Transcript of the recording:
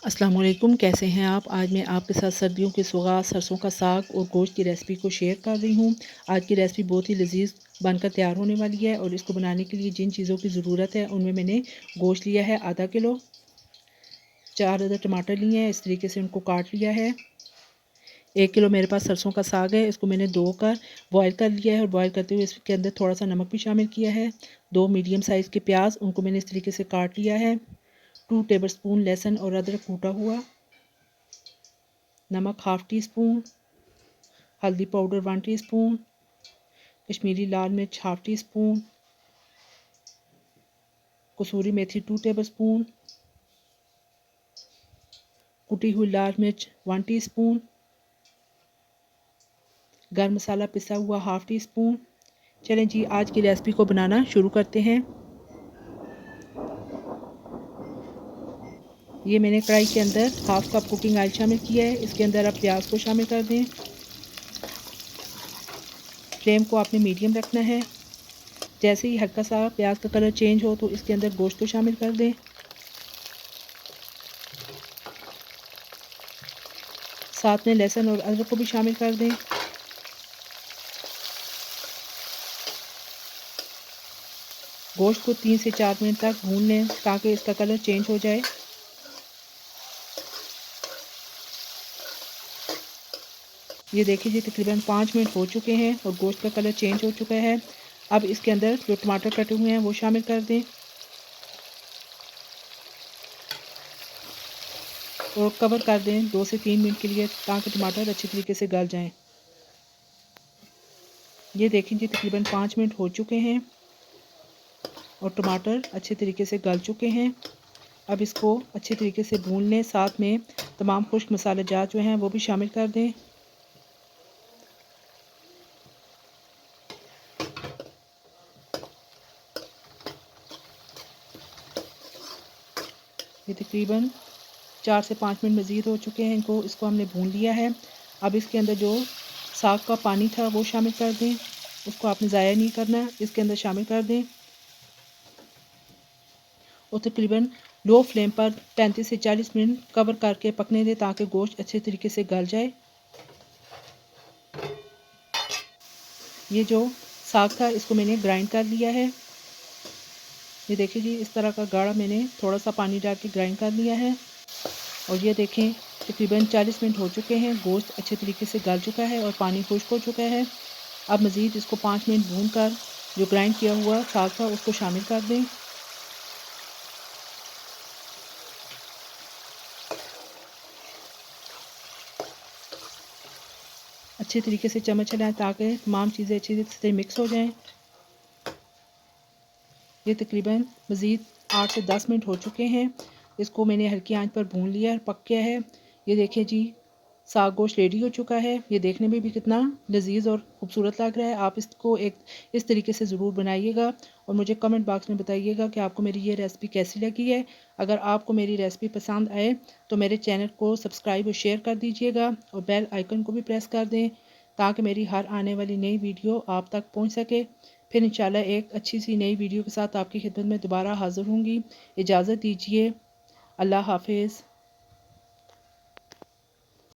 अस्सलाम वालेकुम, कैसे हैं आप। आज मैं आपके साथ सर्दियों के सुगार सरसों का साग और गोश्त की रेसिपी को शेयर कर रही हूँ। आज की रेसिपी बहुत ही लजीज बनकर तैयार होने वाली है और इसको बनाने के लिए जिन चीज़ों की ज़रूरत है उनमें मैंने गोश्त लिया है आधा किलो, 4 अदद टमाटर लिए हैं, इस तरीके से उनको काट लिया है। 1 किलो मेरे पास सरसों का साग है, इसको मैंने धोकर बॉयल कर लिया है और बॉयल करते हुए इसके अंदर थोड़ा सा नमक भी शामिल किया है। 2 मीडियम साइज़ के प्याज, उनको मैंने इस तरीके से काट लिया है। 2 टेबलस्पून लहसुन और अदरक कूटा हुआ, नमक हाफ़ टी स्पून, हल्दी पाउडर 1 टीस्पून, कश्मीरी लाल मिर्च हाफ़ टी स्पून, कसूरी मेथी 2 टेबलस्पून, कुटी हुई लाल मिर्च 1 टीस्पून, गरम मसाला पिसा हुआ हाफ़ टी स्पून। चलें जी, आज की रेसिपी को बनाना शुरू करते हैं। ये मैंने कढ़ाई के अंदर हाफ़ कप कुकिंग ऑयल शामिल किया है। इसके अंदर आप प्याज को शामिल कर दें। फ्लेम को आपने मीडियम रखना है। जैसे ही हल्का सा प्याज का कलर चेंज हो तो इसके अंदर गोश्त को शामिल कर दें। साथ में लहसुन और अदरक को भी शामिल कर दें। गोश्त को 3 से 4 मिनट तक भून लें ताकि इसका कलर चेंज हो जाए। ये देखिए जी, तकरीबन 5 मिनट हो चुके हैं और गोश्त का कलर चेंज हो चुका है। अब इसके अंदर जो टमाटर कटे हुए हैं वो शामिल कर दें और कवर कर दें 2 से 3 मिनट के लिए ताकि टमाटर अच्छी तरीके से गल जाएं। ये देखें जी, तकरीबन 5 मिनट हो चुके हैं और टमाटर अच्छे तरीके से गल चुके हैं। अब इसको अच्छे तरीके से भून लें। साथ में तमाम खुश्क मसाले जात जो हैं वो भी शामिल कर दें। ये तकरीबन 4 से 5 मिनट मज़ीद हो चुके हैं। इसको हमने भून लिया है। अब इसके अंदर जो साग का पानी था वो शामिल कर दें। उसको आपने ज़ाया नहीं करना, इसके अंदर शामिल कर दें और तकरीबन लो फ्लेम पर 35 से 40 मिनट कवर करके पकने दें ताकि गोश्त अच्छे तरीके से गल जाए। ये जो साग था इसको मैंने ग्राइंड कर लिया है। ये देखिए जी, इस तरह का गाढ़ा मैंने थोड़ा सा पानी डाल के ग्राइंड कर लिया है और ये देखें तकरीबन 40 मिनट हो चुके हैं। गोश्त अच्छे तरीके से गल चुका है और पानी खुश्क हो चुका है। अब मज़ीद इसको 5 मिनट भून कर जो ग्राइंड किया हुआ साग था उसको शामिल कर दें। अच्छे तरीके से चम्मच चलाएं ताकि तमाम चीज़ें अच्छी से मिक्स हो जाएं। ये तकरीबन मज़ीद 8 से 10 मिनट हो चुके हैं। इसको मैंने हल्की आंच पर भून लिया है, पक गया है। ये देखिए जी, साग गोश्त रेडी हो चुका है। ये देखने में भी कितना लजीज और ख़ूबसूरत लग रहा है। आप इसको इस तरीके से ज़रूर बनाइएगा और मुझे कमेंट बॉक्स में बताइएगा कि आपको मेरी ये रेसिपी कैसी लगी है। अगर आपको मेरी रेसिपी पसंद आए तो मेरे चैनल को सब्सक्राइब और शेयर कर दीजिएगा और बेल आइकन को भी प्रेस कर दें ताकि मेरी हर आने वाली नई वीडियो आप तक पहुँच सके। फिर इंशाल्लाह एक अच्छी सी नई वीडियो के साथ आपकी खिदमत में दोबारा हाज़िर होंगी। इजाज़त दीजिए। अल्लाह हाफिज़।